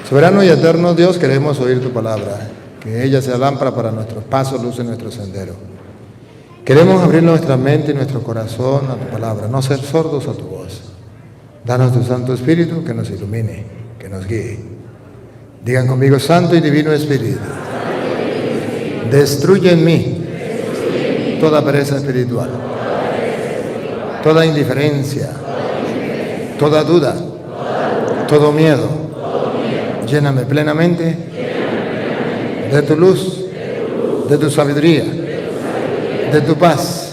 Soberano y eterno Dios, queremos oír tu palabra, que ella sea lámpara para nuestros pasos, luz en nuestro sendero. Queremos abrir nuestra mente y nuestro corazón a tu palabra, no ser sordos a tu voz. Danos tu Santo Espíritu que nos ilumine, que nos guíe. Digan conmigo: Santo y Divino Espíritu, destruye en mí toda pereza espiritual, toda indiferencia, toda duda, todo miedo. Lléname plenamente de tu luz, de tu sabiduría, de tu paz,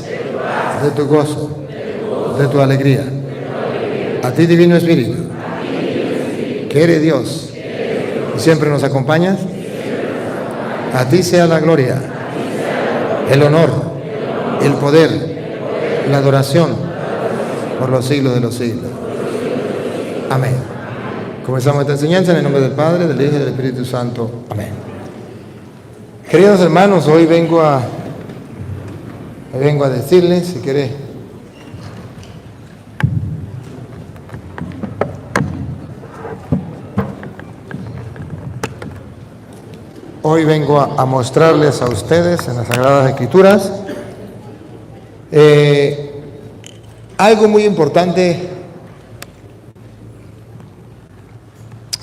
de tu gozo, de tu alegría. A ti, Divino Espíritu, que eres Dios y siempre nos acompañas, a ti sea la gloria, el honor, el poder, la adoración por los siglos de los siglos. Amén. Comenzamos esta enseñanza en el nombre del Padre, del Hijo y del Espíritu Santo. Amén. Queridos hermanos, hoy vengo a decirles, si querés, hoy vengo a mostrarles a ustedes en las Sagradas Escrituras algo muy importante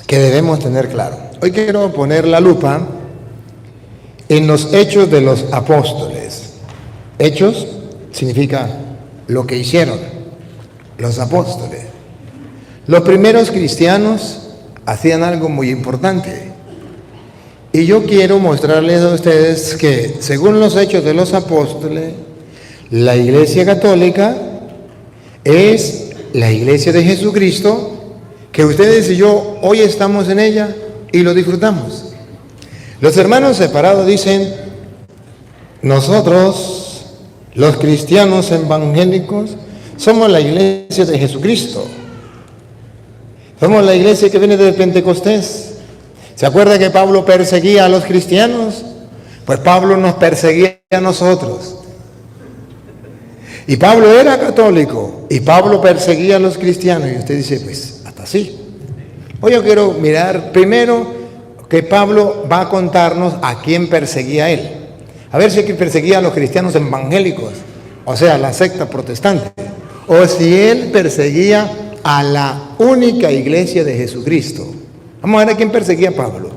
que debemos tener claro. Hoy quiero poner la lupa en los hechos de los apóstoles. Hechos significa lo que hicieron los apóstoles. Los primeros cristianos hacían algo muy importante. Y yo quiero mostrarles a ustedes que, según los hechos de los apóstoles, la Iglesia Católica es la Iglesia de Jesucristo, que ustedes y yo hoy estamos en ella y lo disfrutamos. Los hermanos separados dicen: nosotros, los cristianos evangélicos, somos la Iglesia de Jesucristo. Somos la iglesia que viene de Pentecostés. ¿Se acuerda que Pablo perseguía a los cristianos? Pues Pablo nos perseguía a nosotros. Y Pablo era católico y Pablo perseguía a los cristianos. Y usted dice: pues hasta así. Hoy yo quiero mirar primero que Pablo va a contarnos a quién perseguía él. A ver si perseguía a los cristianos evangélicos, o sea, la secta protestante, o si él perseguía a la única iglesia de Jesucristo. Vamos a ver a quién perseguía Pablo.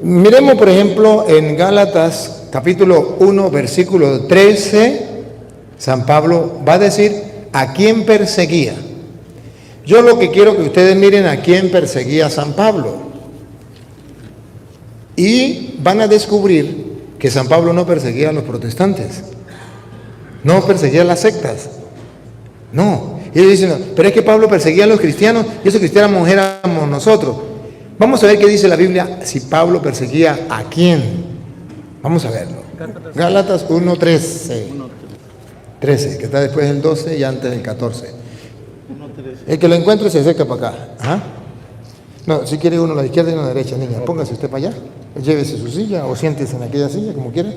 Miremos, por ejemplo, en Gálatas capítulo 1, versículo 13, San Pablo va a decir a quién perseguía. Yo lo que quiero que ustedes miren a quién perseguía San Pablo. Y van a descubrir que San Pablo no perseguía a los protestantes, no perseguía a las sectas. No. Y ellos dicen: pero es que Pablo perseguía a los cristianos y esos cristianos éramos nosotros. Vamos a ver qué dice la Biblia si Pablo perseguía a quién. Vamos a verlo. Gálatas 1:13. 13, que está después del 12 y antes del 14. El que lo encuentre se acerca para acá. ¿Ah? No, si quiere uno a la izquierda y uno a la derecha, niña. Póngase usted para allá, llévese su silla o siéntese en aquella silla, como quiera.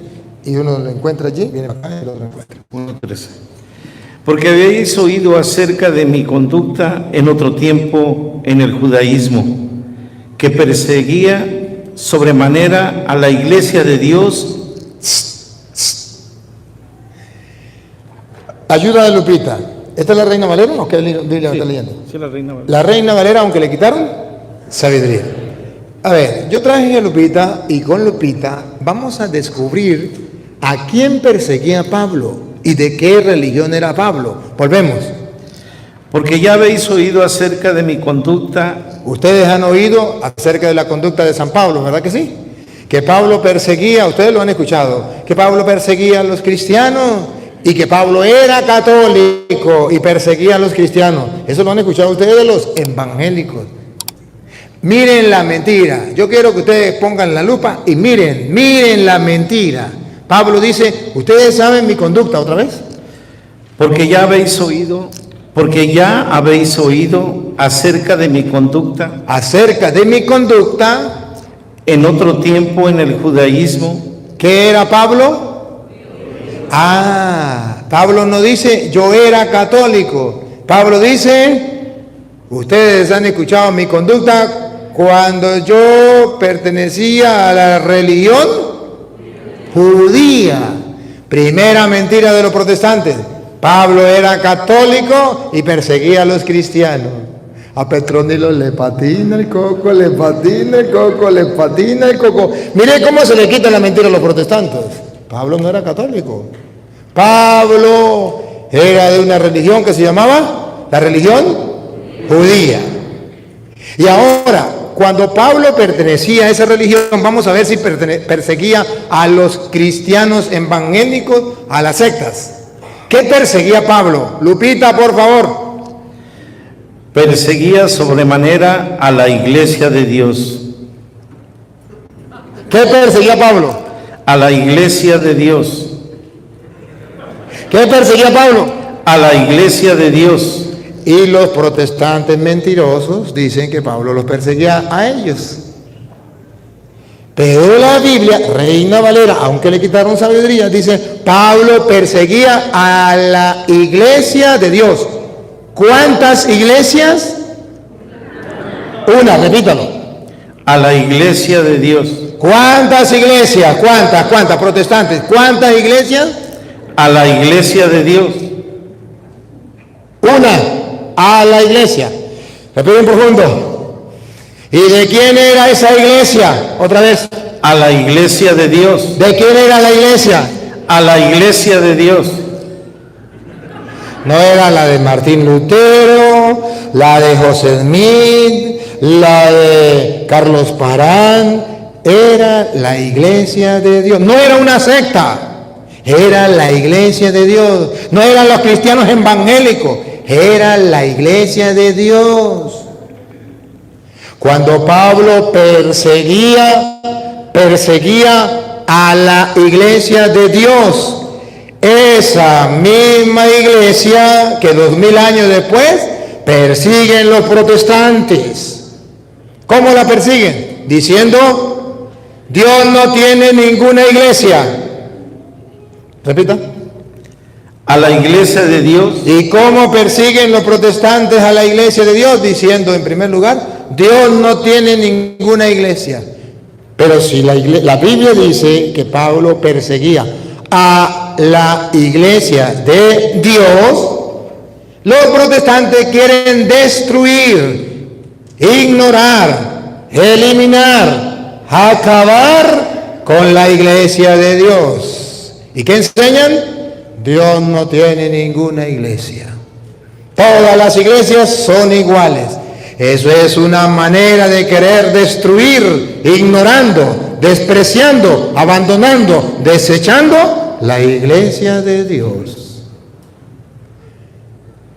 Y uno lo encuentra allí, viene para acá y el otro encuentra. 1:13. Porque habéis oído acerca de mi conducta en otro tiempo en el judaísmo, que perseguía sobremanera a la iglesia de Dios. Ayuda de Lupita. ¿Esta es la Reina Valera o qué Biblia está leyendo? Sí, la Reina Valera. La Reina Valera, aunque le quitaron sabiduría. A ver, yo traje a Lupita y con Lupita vamos a descubrir a quién perseguía Pablo y de qué religión era Pablo. Volvemos. Porque ya habéis oído acerca de mi conducta. Ustedes han oído acerca de la conducta de San Pablo, ¿verdad que sí? Que Pablo perseguía, ustedes lo han escuchado, que Pablo perseguía a los cristianos y que Pablo era católico y perseguía a los cristianos. Eso lo han escuchado ustedes de los evangélicos. Miren la mentira. Yo quiero que ustedes pongan la lupa y miren la mentira. Pablo dice: ustedes saben mi conducta, otra vez. Porque ya habéis oído acerca de mi conducta. Acerca de mi conducta. En otro tiempo en el judaísmo. ¿Qué era Pablo? Pablo no dice yo era católico. Pablo dice: ustedes han escuchado mi conducta cuando yo pertenecía a la religión judía. Primera mentira de los protestantes. Pablo era católico y perseguía a los cristianos. A Petronilo le patina el coco, le patina el coco, le patina el coco. Mire cómo se le quita la mentira a los protestantes. Pablo no era católico. Pablo era de una religión que se llamaba la religión judía. Y ahora, cuando Pablo pertenecía a esa religión, vamos a ver si perseguía a los cristianos evangélicos, a las sectas. ¿Qué perseguía Pablo? Lupita, por favor. Perseguía sobremanera a la iglesia de Dios. ¿Qué perseguía Pablo? A la iglesia de Dios. ¿Qué perseguía Pablo? A la iglesia de Dios. Y los protestantes mentirosos dicen que Pablo los perseguía a ellos. Pero la Biblia, Reina Valera, aunque le quitaron sabiduría, dice, Pablo perseguía a la iglesia de Dios. ¿Cuántas iglesias? Una, repítalo. A la iglesia de Dios. ¿Cuántas iglesias? ¿Cuántas? Protestantes. ¿Cuántas iglesias? A la iglesia de Dios. Una, a la iglesia. Repiten profundo. ¿Y de quién era esa iglesia? Otra vez. A la iglesia de Dios. ¿De quién era la iglesia? A la iglesia de Dios. No era la de Martín Lutero, la de José Smith, la de Carlos Parán. Era la iglesia de Dios. No era una secta, era la iglesia de Dios. No eran los cristianos evangélicos, era la iglesia de Dios. Cuando Pablo perseguía a la iglesia de Dios, esa misma iglesia que 2000 años después persiguen los protestantes. ¿Cómo la persiguen? Diciendo, Dios no tiene ninguna iglesia. Repita. A la iglesia de Dios. ¿Y cómo persiguen los protestantes a la iglesia de Dios? Diciendo, en primer lugar, Dios no tiene ninguna iglesia. Pero si la Biblia dice que Pablo perseguía a la iglesia de Dios, los protestantes quieren destruir, ignorar, eliminar, acabar con la iglesia de Dios. ¿Y qué enseñan? Dios no tiene ninguna iglesia. Todas las iglesias son iguales. Eso es una manera de querer destruir, ignorando, despreciando, abandonando, desechando la iglesia de Dios.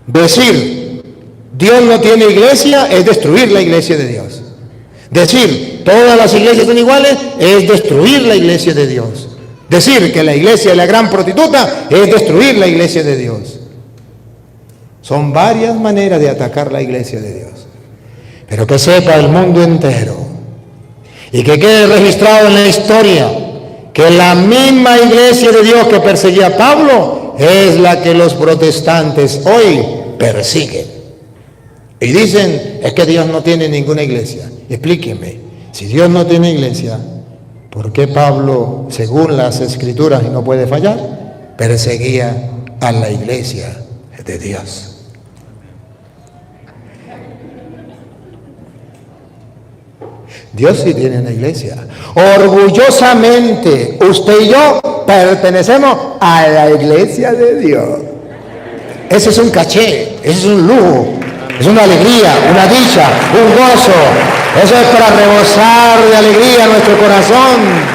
Decir, Dios no tiene iglesia, es destruir la iglesia de Dios. Decir, todas las iglesias son iguales, es destruir la iglesia de Dios. Decir que la iglesia es la gran prostituta, es destruir la iglesia de Dios. Son varias maneras de atacar la iglesia de Dios. Pero que sepa el mundo entero y que quede registrado en la historia que la misma iglesia de Dios que perseguía a Pablo es la que los protestantes hoy persiguen. Y dicen, es que Dios no tiene ninguna iglesia. Explíqueme, si Dios no tiene iglesia, ¿por qué Pablo, según las Escrituras, y no puede fallar, perseguía a la iglesia de Dios? Dios sí tiene una iglesia. Orgullosamente, usted y yo pertenecemos a la iglesia de Dios. Ese es un caché, ese es un lujo, es una alegría, una dicha, un gozo. Eso es para rebosar de alegría nuestro corazón.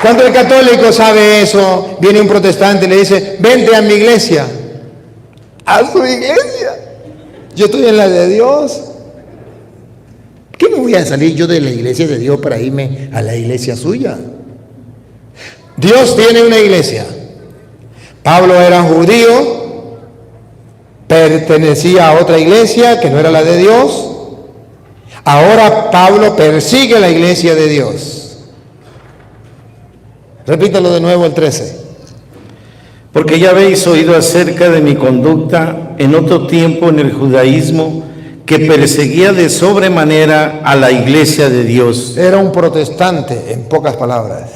Cuando el católico sabe eso, viene un protestante y le dice, vente a mi iglesia. ¿A su iglesia? Yo estoy en la de Dios. ¿Qué me voy a salir yo de la iglesia de Dios para irme a la iglesia suya? Dios tiene una iglesia. Pablo era judío, pertenecía a otra iglesia que no era la de Dios. Ahora Pablo persigue la iglesia de Dios. Repítalo de nuevo el 13. Porque ya habéis oído acerca de mi conducta en otro tiempo en el judaísmo, que perseguía de sobremanera a la iglesia de Dios. Era un protestante, en pocas palabras.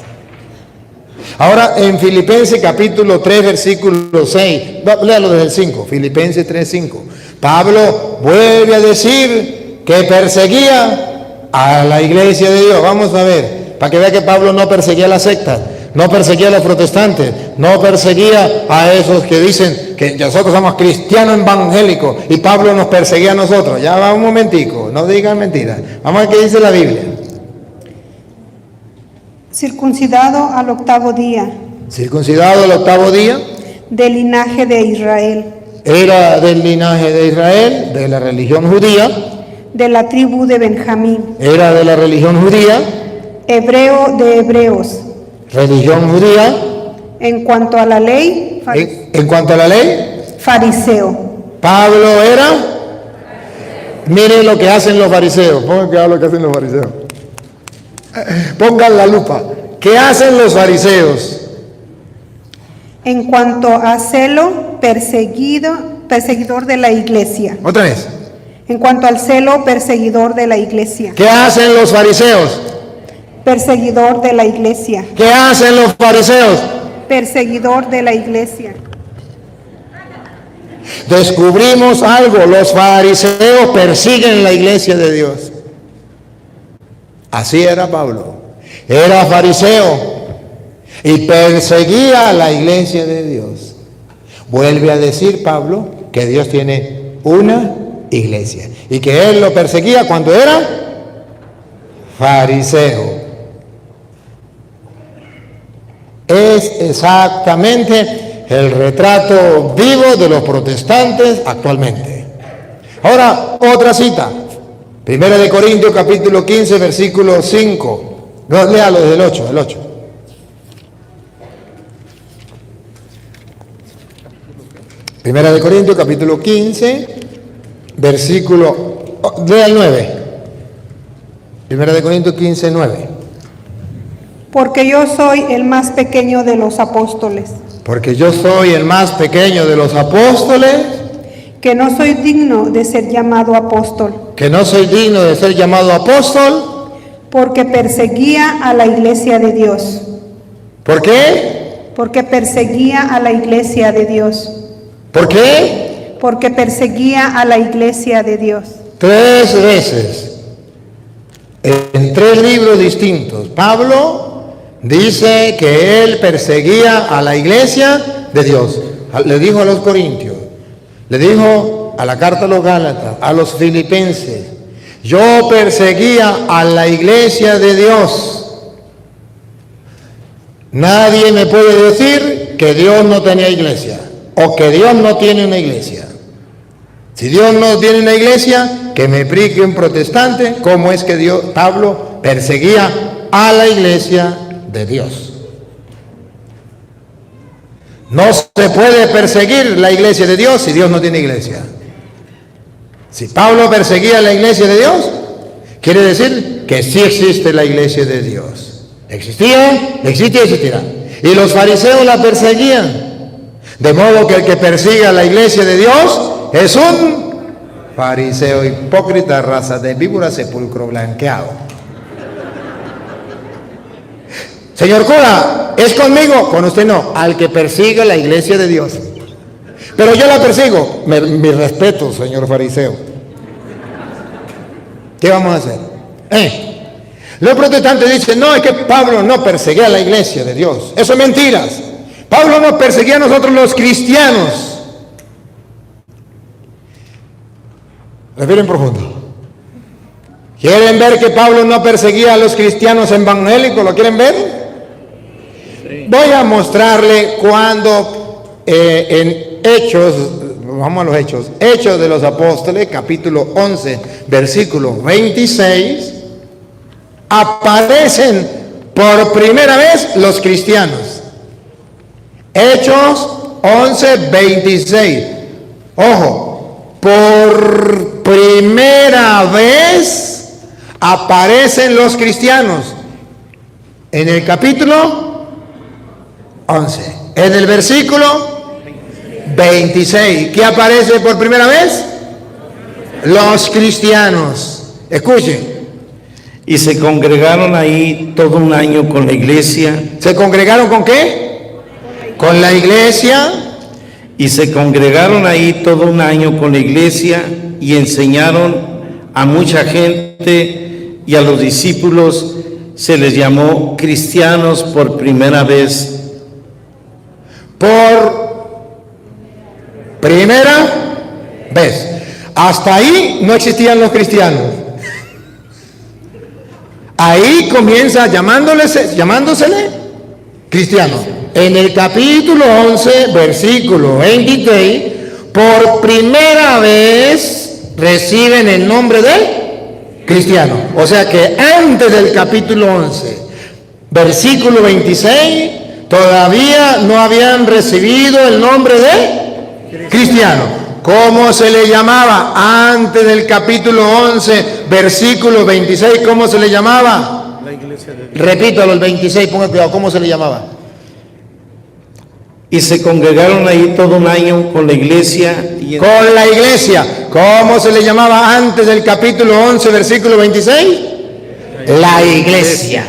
Ahora, en Filipenses capítulo 3, versículo 6, léalo desde el 5, Filipenses 3, 5. Pablo vuelve a decir que perseguía a la iglesia de Dios. Vamos a ver, para que vea que Pablo no perseguía a la secta, no perseguía a los protestantes, no perseguía a esos que dicen que nosotros somos cristianos evangélicos y Pablo nos perseguía a nosotros. Ya va un momentico, no digan mentiras. Vamos a ver qué dice la Biblia. Circuncidado al 8º día, Circuncidado al 8º día, del linaje de Israel, era del linaje de Israel, de la religión judía, de la tribu de Benjamín, era de la religión judía, hebreo de hebreos. religión judía. En cuanto a la ley, En cuanto a la ley, fariseo. Pablo era, mire lo que hacen los fariseos, pongan que lo que hacen los fariseos. Pongan la lupa. ¿Qué hacen los fariseos? En cuanto a celo, perseguidor de la iglesia. Otra vez. En cuanto al celo, perseguidor de la iglesia. ¿Qué hacen los fariseos? Perseguidor de la iglesia. ¿Qué hacen los fariseos? Perseguidor de la iglesia. Descubrimos algo, los fariseos persiguen la iglesia de Dios. Así era Pablo, era fariseo y perseguía a la iglesia de Dios. Vuelve a decir Pablo que Dios tiene una iglesia y que él lo perseguía cuando era fariseo. Es exactamente el retrato vivo de los protestantes actualmente. Ahora, otra cita. Primera de Corintios capítulo 15, versículo 5. No, léalo desde el 8, el 8. Primera de Corintios capítulo 15, versículo, lea el 9. Primera de Corintios 15, 9. Porque yo soy el más pequeño de los apóstoles, Porque yo soy el más pequeño de los apóstoles, que no soy digno de ser llamado apóstol, que no soy digno de ser llamado apóstol. porque perseguía a la iglesia de Dios. ¿Por qué? Porque perseguía a la iglesia de Dios. ¿Por qué? Porque perseguía a la iglesia de Dios. 3 veces, en 3 libros distintos, Pablo dice que él perseguía a la iglesia de Dios. Le dijo a los corintios, le dijo a la carta a los Gálatas, a los filipenses, yo perseguía a la iglesia de Dios. Nadie me puede decir que Dios no tenía iglesia o que Dios no tiene una iglesia. Si Dios no tiene una iglesia, que me explique un protestante cómo es que Pablo perseguía a la iglesia de Dios. No se puede perseguir la iglesia de Dios si Dios no tiene iglesia. Si Pablo perseguía a la iglesia de Dios, quiere decir que sí existe la iglesia de Dios. Existía, existe y existirá. Y los fariseos la perseguían. De modo que el que persigue a la iglesia de Dios es un fariseo hipócrita, raza de víbora, sepulcro blanqueado. Señor cura, ¿es conmigo? Con usted no, al que persigue la iglesia de Dios. Pero yo la persigo. Mi respeto, señor fariseo. ¿Qué vamos a hacer? Los protestantes dicen, no, es que Pablo no perseguía a la iglesia de Dios. Eso es mentiras. Pablo nos perseguía a nosotros los cristianos. Respiren profundo. ¿Quieren ver que Pablo no perseguía a los cristianos evangélicos? ¿Lo quieren ver? Sí. Voy a mostrarle cuando en Hechos, vamos a los Hechos, Hechos de los Apóstoles, capítulo 11, versículo 26, aparecen por primera vez los cristianos. Hechos 11, 26. Ojo, por primera vez aparecen los cristianos en el capítulo 11, en el versículo 26. ¿Qué aparece por primera vez? los cristianos. Escuchen. Y se congregaron ahí todo un año con la iglesia. ¿Se congregaron con qué? Con la iglesia. Y se congregaron ahí todo un año con la iglesia y enseñaron a mucha gente, y a los discípulos se les llamó cristianos por primera vez. Por primera vez. Hasta ahí no existían los cristianos. Ahí comienza llamándosele cristiano. En el capítulo 11, versículo 23, por primera vez reciben el nombre de cristiano. O sea que antes del capítulo 11, versículo 26, todavía no habían recibido el nombre de cristiano. ¿Cómo se le llamaba antes del capítulo 11, versículo 26? ¿Cómo se le llamaba? La iglesia de Dios. Repito a los 26, pongan cuidado, ¿cómo se le llamaba? Y se congregaron ahí todo un año con la iglesia. Con la iglesia. ¿Cómo se le llamaba antes del capítulo 11, versículo 26? La iglesia.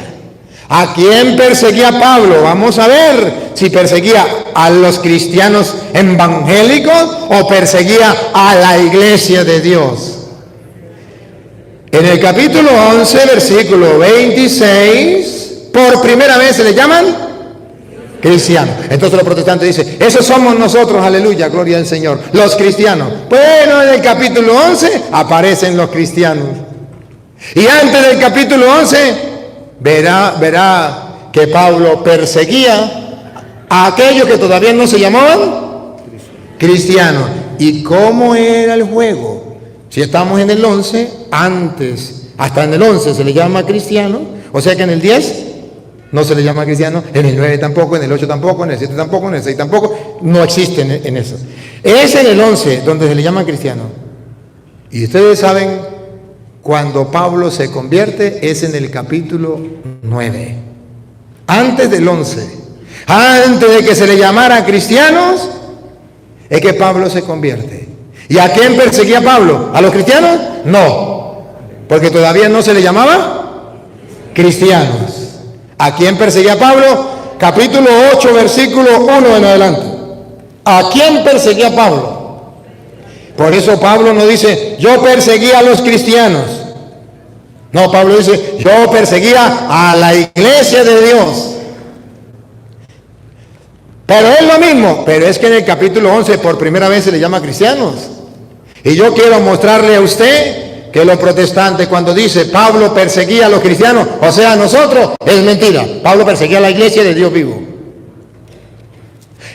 ¿A quién perseguía Pablo? Vamos a ver si perseguía a los cristianos evangélicos o perseguía a la iglesia de Dios. En el capítulo 11, versículo 26, por primera vez se le llaman cristianos. Entonces los protestantes dicen, esos somos nosotros, aleluya, gloria al Señor, los cristianos. Bueno, en el capítulo 11 aparecen los cristianos. Y antes del capítulo 11, verá que Pablo perseguía a aquellos que todavía no se llamaban cristianos. ¿Y cómo era el juego? Si estamos en el 11, antes, hasta en el 11 se le llama cristiano, o sea que en el 10 no se le llama cristiano, en el 9 tampoco, en el 8 tampoco, en el 7 tampoco, en el 6 tampoco, no existen en eso. Es en el 11 donde se le llama cristiano. Y ustedes saben, cuando Pablo se convierte es en el capítulo 9. Antes del 11, antes de que se le llamara cristianos, es que Pablo se convierte. ¿Y a quién perseguía Pablo? ¿A los cristianos? No, porque todavía no se le llamaba cristianos. ¿A quién perseguía Pablo? Capítulo 8, versículo 1 en adelante. ¿A quién perseguía Pablo? Por eso Pablo no dice, yo perseguía a los cristianos. No, Pablo dice, yo perseguía a la iglesia de Dios. Pero es lo mismo, pero es que en el capítulo 11 por primera vez se le llama cristianos. Y yo quiero mostrarle a usted que los protestantes cuando dice Pablo perseguía a los cristianos, o sea, a nosotros, es mentira. Pablo perseguía a la iglesia de Dios vivo.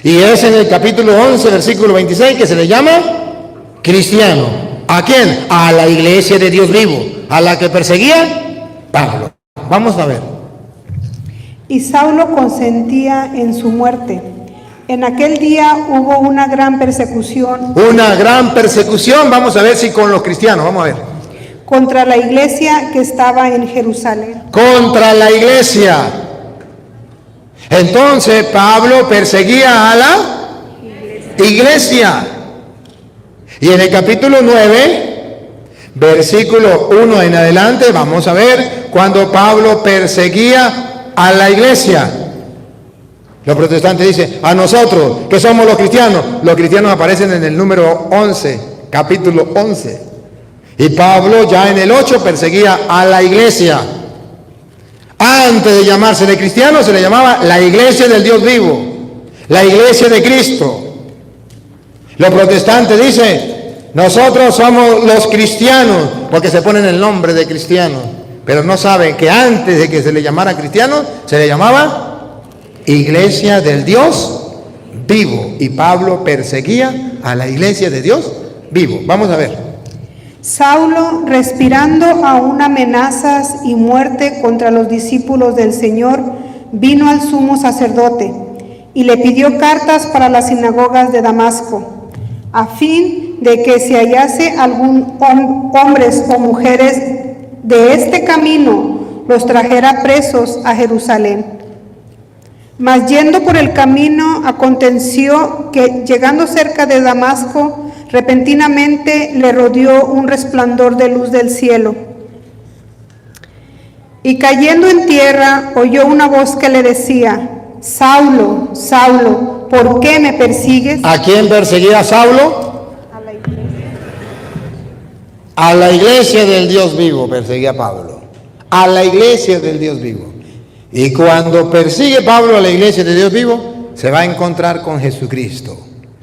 Y es en el capítulo 11, versículo 26, que se le llama cristiano. ¿A quién? A la iglesia de Dios vivo, a la que perseguía Pablo. Vamos a ver. Y Saulo consentía en su muerte. En aquel día hubo una gran persecución. Una gran persecución, vamos a ver si con los cristianos, vamos a ver. Contra la iglesia que estaba en Jerusalén. Contra la iglesia. Entonces Pablo perseguía a la iglesia. Y en el capítulo 9, versículo 1 en adelante, vamos a ver cuando Pablo perseguía a la iglesia. Los protestantes dicen, a nosotros, que somos los cristianos aparecen en el número 11, capítulo 11. Y Pablo ya en el 8 perseguía a la iglesia. Antes de llamársele cristiano, se le llamaba la iglesia del Dios vivo, la iglesia de Cristo. Los protestantes dicen, nosotros somos los cristianos, porque se ponen el nombre de cristianos, pero no saben que antes de que se le llamara cristiano, se le llamaba iglesia del Dios vivo. Y Pablo perseguía a la iglesia de Dios vivo. Vamos a ver. Saulo, respirando aún amenazas y muerte contra los discípulos del Señor, vino al sumo sacerdote y le pidió cartas para las sinagogas de Damasco, a fin de que si hallase algún hombres o mujeres de este camino, los trajera presos a Jerusalén. Mas yendo por el camino, aconteció que, llegando cerca de Damasco, repentinamente le rodeó un resplandor de luz del cielo. Y cayendo en tierra, oyó una voz que le decía: Saulo, Saulo, ¿por qué me persigues? ¿A quién perseguía Saulo? A la iglesia del Dios vivo perseguía Pablo. A la iglesia del Dios vivo. Y cuando persigue Pablo a la iglesia del Dios vivo, se va a encontrar con Jesucristo,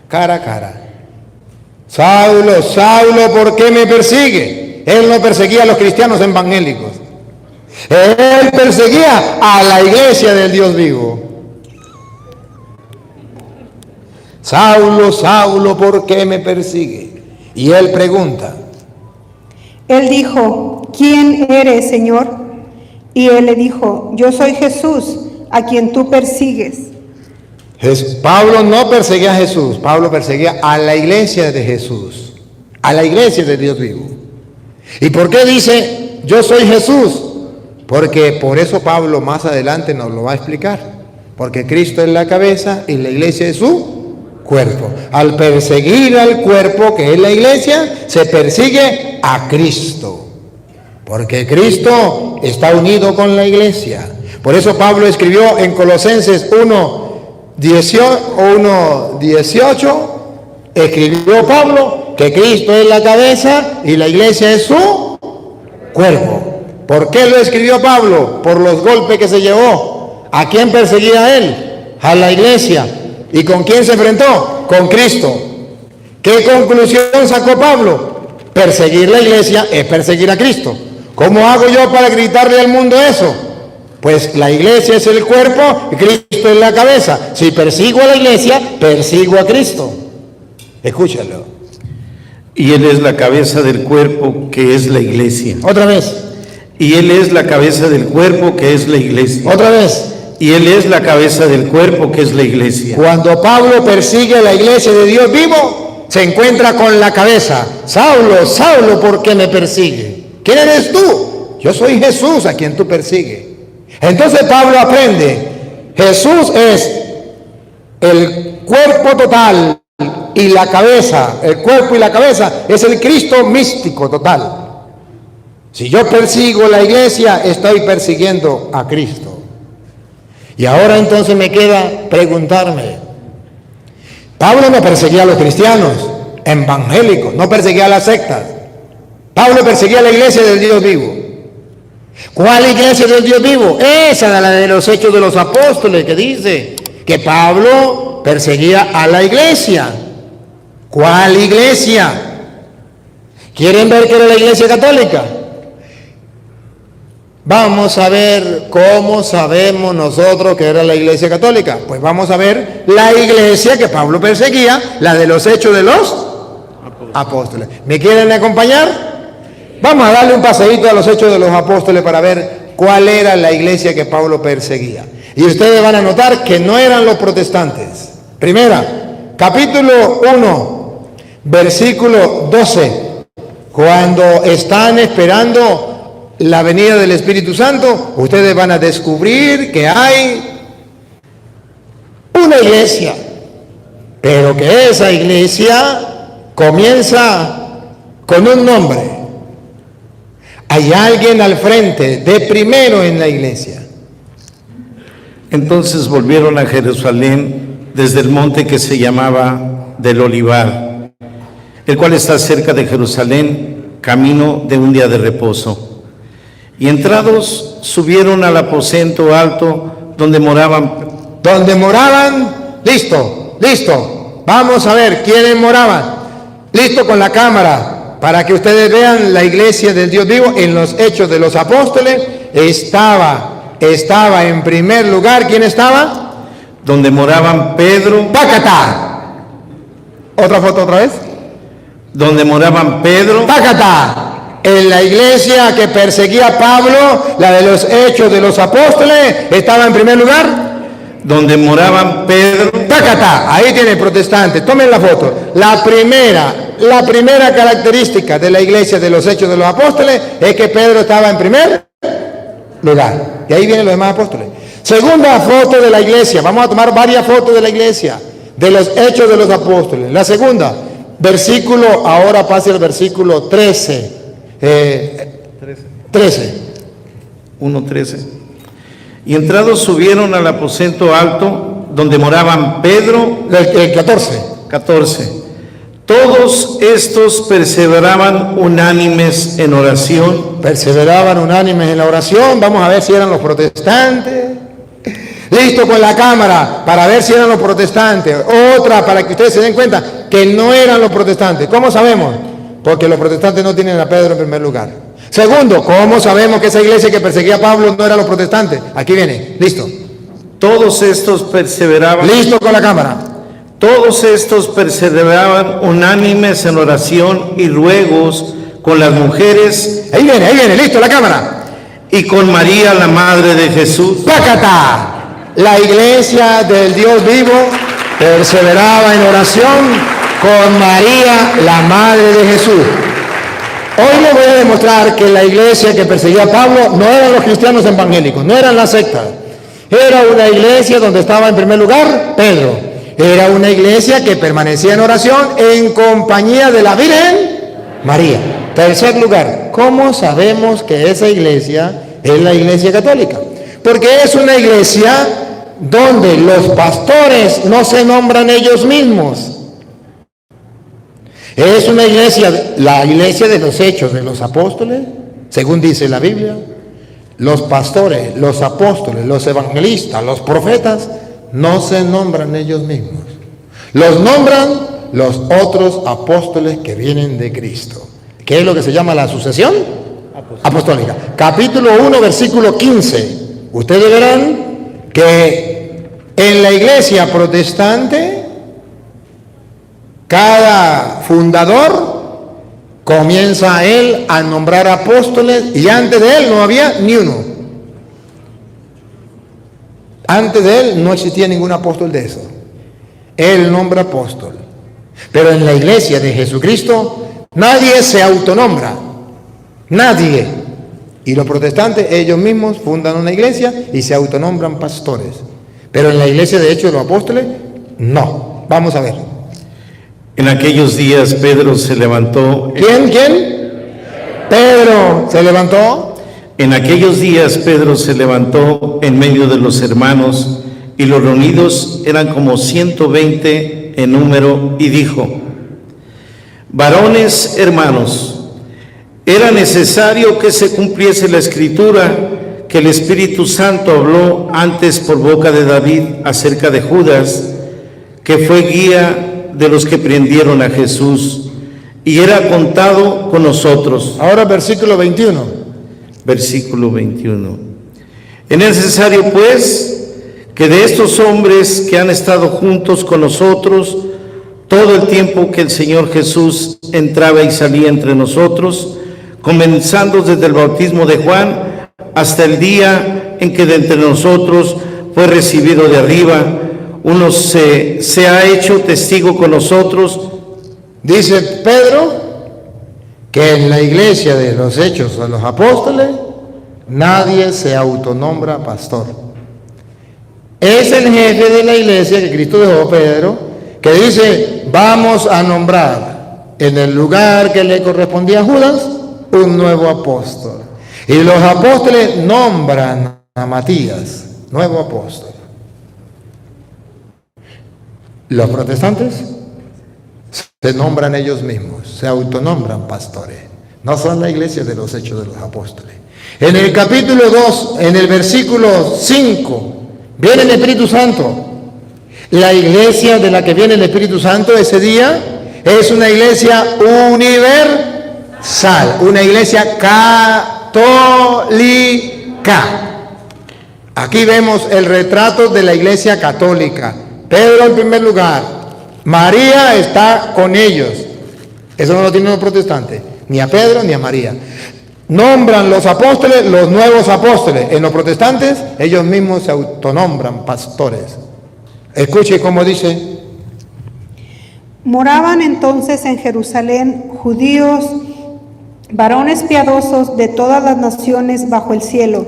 cara a cara. Saulo, Saulo, ¿por qué me persigue? Él no perseguía a los cristianos evangélicos. Él perseguía a la iglesia del Dios vivo. Saulo, Saulo, ¿por qué me persigue? Y él pregunta. Él dijo: ¿quién eres, Señor? Y él le dijo: yo soy Jesús, a quien tú persigues. Pablo no perseguía a Jesús, Pablo perseguía a la iglesia de Jesús, a la iglesia de Dios vivo. ¿Y por qué dice yo soy Jesús? Porque por eso Pablo más adelante nos lo va a explicar. Porque Cristo es la cabeza y la iglesia es su cuerpo. Al perseguir al cuerpo, que es la iglesia, se persigue a Cristo. Porque Cristo está unido con la iglesia. Por eso Pablo escribió en Colosenses 1:18, escribió Pablo que Cristo es la cabeza y la iglesia es su cuerpo. ¿Por qué lo escribió Pablo? Por los golpes que se llevó. ¿A quién perseguía él? A la iglesia. ¿Y con quién se enfrentó? Con Cristo. ¿Qué conclusión sacó Pablo? Perseguir la iglesia es perseguir a Cristo. ¿Cómo hago yo para gritarle al mundo eso? Pues la iglesia es el cuerpo y Cristo es la cabeza. Si persigo a la iglesia, persigo a Cristo. Escúchalo. Y Él es la cabeza del cuerpo, que es la iglesia. Otra vez. Y Él es la cabeza del cuerpo, que es la iglesia. Otra vez. Y Él es la cabeza del cuerpo, que es la iglesia. Cuando Pablo persigue a la iglesia de Dios vivo, se encuentra con la cabeza. Saulo, Saulo, ¿por qué me persigue? ¿Quién eres tú? Yo soy Jesús, a quien tú persigues. Entonces Pablo aprende, Jesús es el cuerpo total y la cabeza, el cuerpo y la cabeza es el Cristo místico total. Si yo persigo la iglesia, estoy persiguiendo a Cristo. Y ahora entonces me queda preguntarme, Pablo no perseguía a los cristianos evangélicos, no perseguía a las sectas. Pablo perseguía a la iglesia del Dios vivo. ¿Cuál iglesia del Dios vivo? Esa, la de los Hechos de los Apóstoles, que dice que Pablo perseguía a la iglesia. ¿Cuál iglesia? ¿Quieren ver que era la iglesia católica? Vamos a ver cómo sabemos nosotros que era la iglesia católica. Pues vamos a ver la iglesia que Pablo perseguía, la de los Hechos de los Apóstoles. ¿Me quieren acompañar? Vamos a darle un paseíto a los Hechos de los Apóstoles para ver cuál era la iglesia que Pablo perseguía. Y ustedes van a notar que no eran los protestantes. Primera, capítulo 1, versículo 12. Cuando están esperando la venida del Espíritu Santo, ustedes van a descubrir que hay una iglesia, pero que esa iglesia comienza con un nombre. Hay alguien al frente, de primero en la iglesia. Entonces volvieron a Jerusalén desde el monte que se llamaba del Olivar, el cual está cerca de Jerusalén, camino de un día de reposo. Y entrados subieron al aposento alto donde moraban. Listo. Vamos a ver quiénes moraban. Listo con la cámara. Para que ustedes vean la iglesia del Dios vivo en los Hechos de los Apóstoles, estaba en primer lugar, ¿quién estaba? Donde moraban Pedro. ¡Pácata! ¿Otra foto otra vez? Donde moraban Pedro. ¡Pácata! En la iglesia que perseguía a Pablo, la de los Hechos de los Apóstoles, estaba en primer lugar. Donde moraban Pedro. ¡Pácata! Ahí tiene el protestante. Tomen la foto. La primera característica de la iglesia de los Hechos de los Apóstoles es que Pedro estaba en primer lugar. Y ahí vienen los demás apóstoles. Segunda foto de la iglesia. Vamos a tomar varias fotos de la iglesia, de los Hechos de los Apóstoles. La segunda, Versículo, ahora pase al versículo 13. 13. 1:13. Y entrados subieron al aposento alto, donde moraban Pedro. El 14. 14. Todos estos perseveraban unánimes en oración. Perseveraban unánimes en la oración. Vamos a ver si eran los protestantes. Listo con la cámara para ver si eran los protestantes. Otra para que ustedes se den cuenta que no eran los protestantes. ¿Cómo sabemos? Porque los protestantes no tienen a Pedro en primer lugar. Segundo, ¿cómo sabemos que esa iglesia que perseguía a Pablo no eran los protestantes? Aquí viene, listo. Todos estos perseveraban. Listo con la cámara. Todos estos perseveraban unánimes en oración y ruegos con las mujeres. Ahí viene, listo la cámara. Y con María, la madre de Jesús. ¡Pácata! La iglesia del Dios vivo perseveraba en oración con María, la madre de Jesús. Hoy les voy a demostrar que la iglesia que perseguía a Pablo no eran los cristianos evangélicos, no eran la secta. Era una iglesia donde estaba en primer lugar Pedro. Era una iglesia que permanecía en oración en compañía de la Virgen María. Tercer lugar, ¿cómo sabemos que esa iglesia es la iglesia católica? Porque es una iglesia donde los pastores no se nombran ellos mismos. Es una iglesia, la iglesia de los Hechos de los Apóstoles, según dice la Biblia. Los pastores, los apóstoles, los evangelistas, los profetas, no se nombran ellos mismos. Los nombran los otros apóstoles que vienen de Cristo. ¿Qué es lo que se llama la sucesión apostólica? Capítulo 1, versículo 15. Ustedes verán que en la iglesia protestante, cada fundador comienza él a nombrar apóstoles y antes de él no había ni uno. Antes de él no existía ningún apóstol de eso. Él nombra apóstol. Pero en la iglesia de Jesucristo nadie se autonombra. Nadie. Y los protestantes ellos mismos fundan una iglesia y se autonombran pastores. Pero en la iglesia de Hechos de los Apóstoles, no. Vamos a ver. En aquellos días Pedro se levantó. ¿Quién? Pedro se levantó. En aquellos días Pedro se levantó en medio de los hermanos, y los reunidos eran como 120 en número, y dijo: varones hermanos, era necesario que se cumpliese la escritura que el Espíritu Santo habló antes por boca de David acerca de Judas, que fue guía de los que prendieron a Jesús, y era contado con nosotros. Ahora versículo 21. Versículo 21. Es necesario, pues, que de estos hombres que han estado juntos con nosotros todo el tiempo que el Señor Jesús entraba y salía entre nosotros, comenzando desde el bautismo de Juan hasta el día en que de entre nosotros fue recibido de arriba, uno se ha hecho testigo con nosotros. Dice Pedro que en la iglesia de los Hechos de los Apóstoles nadie se autonombra pastor. Es el jefe de la iglesia que Cristo dejó, Pedro, que dice: vamos a nombrar en el lugar que le correspondía a Judas un nuevo apóstol. Y los apóstoles nombran a Matías nuevo apóstol. Los protestantes se nombran ellos mismos, se autonombran pastores. No son la iglesia de los Hechos de los Apóstoles. En el capítulo 2, en el versículo 5, viene el Espíritu Santo. La iglesia de la que viene el Espíritu Santo ese día es una iglesia universal, una iglesia católica. Aquí vemos el retrato de la iglesia católica. Pedro en primer lugar, María está con ellos. Eso no lo tienen los protestantes, ni a Pedro ni a María. Nombran los apóstoles los nuevos apóstoles. En los protestantes ellos mismos se autonombran pastores. Escuche cómo dice: moraban entonces en Jerusalén judíos, varones piadosos de todas las naciones bajo el cielo.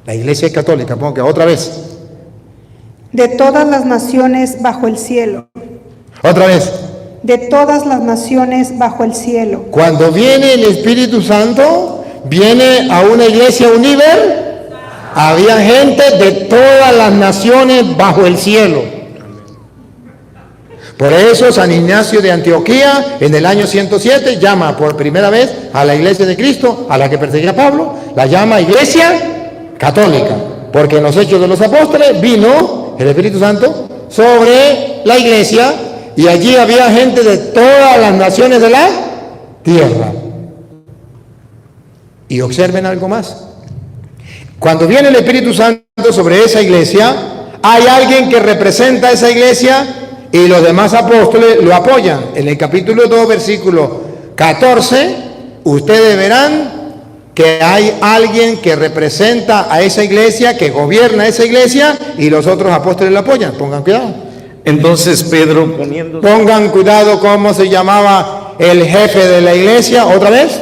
La iglesia es católica, pongo que otra vez. De todas las naciones bajo el cielo. Otra vez. de todas las naciones bajo el cielo. Cuando viene el Espíritu Santo, viene a una iglesia universal. Había gente de todas las naciones bajo el cielo. Por eso San Ignacio de Antioquía, en el año 107, llama por primera vez a la iglesia de Cristo, a la que perseguía Pablo, la llama iglesia católica, porque en los Hechos de los Apóstoles vino el Espíritu Santo sobre la iglesia y allí había gente de todas las naciones de la tierra. Y observen algo más. Cuando viene el Espíritu Santo sobre esa iglesia, hay alguien que representa a esa iglesia y los demás apóstoles lo apoyan. En el capítulo 2, versículo 14, ustedes verán que hay alguien que representa a esa iglesia, que gobierna esa iglesia, y los otros apóstoles lo apoyan. Pongan cuidado. Entonces Pedro, Pongan cuidado cómo se llamaba el jefe de la iglesia, otra vez.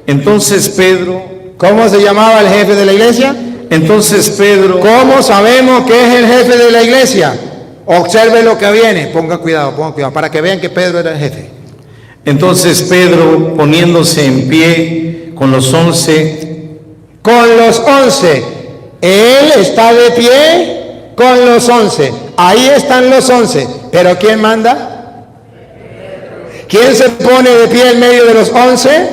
Entonces Pedro, ¿cómo se llamaba el jefe de la iglesia? Entonces Pedro, ¿cómo sabemos que es el jefe de la iglesia? Observe lo que viene, pongan cuidado, para que vean que Pedro era el jefe. Entonces Pedro, poniéndose en pie con los 11, él está de pie con los 11, ahí están los 11, pero ¿quién manda? ¿Quién se pone de pie en medio de los 11?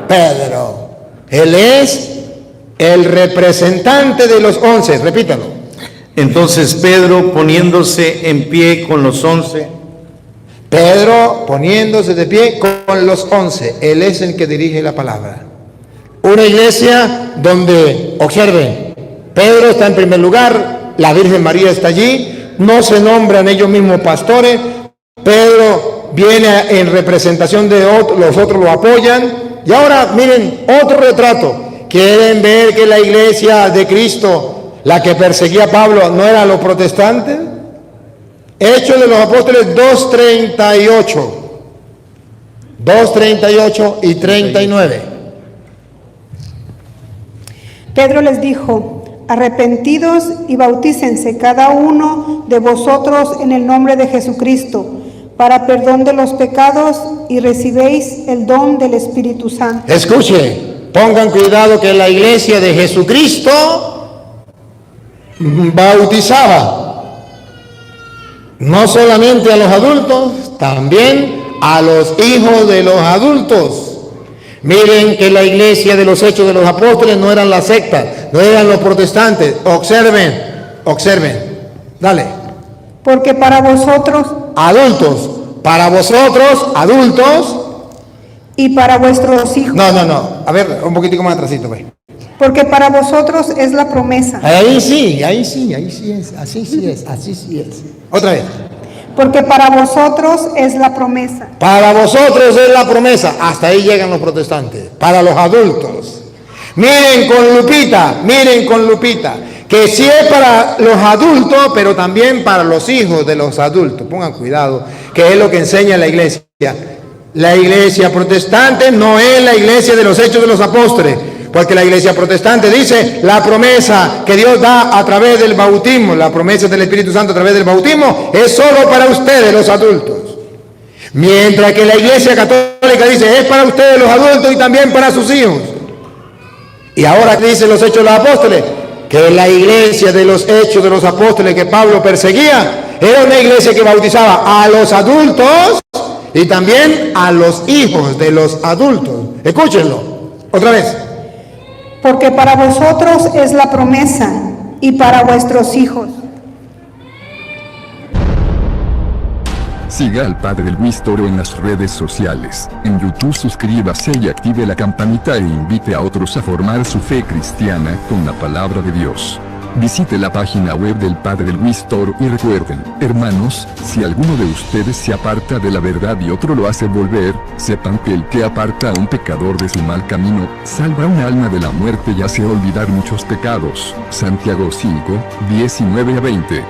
Pedro. Él es el representante de los 11, repítalo. Entonces Pedro, poniéndose en pie con los 11, Pedro poniéndose de pie con los 11, él es el que dirige la palabra. Una iglesia donde, observen, Pedro está en primer lugar, la Virgen María está allí, no se nombran ellos mismos pastores, Pedro viene en representación de otros, los otros lo apoyan. Y ahora miren otro retrato. ¿Quieren ver que la iglesia de Cristo, la que perseguía a Pablo, no eran los protestantes? Hechos de los Apóstoles 2:38 y 39. Pedro les dijo: arrepentidos y bautícense cada uno de vosotros en el nombre de Jesucristo para perdón de los pecados y recibéis el don del Espíritu Santo. Escuche, pongan cuidado que la iglesia de Jesucristo bautizaba no solamente a los adultos, también a los hijos de los adultos. Miren que la iglesia de los Hechos de los Apóstoles no eran las sectas, no eran los protestantes. Observen, dale. Porque para vosotros, adultos, adultos, y para vuestros hijos. No, a ver, un poquitico más atrasito, pues. Porque para vosotros es la promesa. Ahí sí es, así sí es. Otra vez. Porque para vosotros es la promesa. Para vosotros es la promesa. Hasta ahí llegan los protestantes. Para los adultos. Miren con lupita, que sí es para los adultos, pero también para los hijos de los adultos. Pongan cuidado, que es lo que enseña la iglesia. La iglesia protestante no es la iglesia de los Hechos de los Apóstoles, porque la iglesia protestante dice la promesa que Dios da a través del bautismo, la promesa del Espíritu Santo a través del bautismo es solo para ustedes los adultos. Mientras que la iglesia católica dice es para ustedes los adultos y también para sus hijos. Y ahora dicen los Hechos de los Apóstoles que la iglesia de los Hechos de los Apóstoles que Pablo perseguía era una iglesia que bautizaba a los adultos y también a los hijos de los adultos. Escúchenlo, otra vez. Porque para vosotros es la promesa y para vuestros hijos. Siga al Padre Luis Toro en las redes sociales. En YouTube suscríbase y active la campanita e invite a otros a formar su fe cristiana con la palabra de Dios. Visite la página web del Padre Luis Toro y recuerden, hermanos, si alguno de ustedes se aparta de la verdad y otro lo hace volver, sepan que el que aparta a un pecador de su mal camino, salva un alma de la muerte y hace olvidar muchos pecados. Santiago 5, 19 a 20.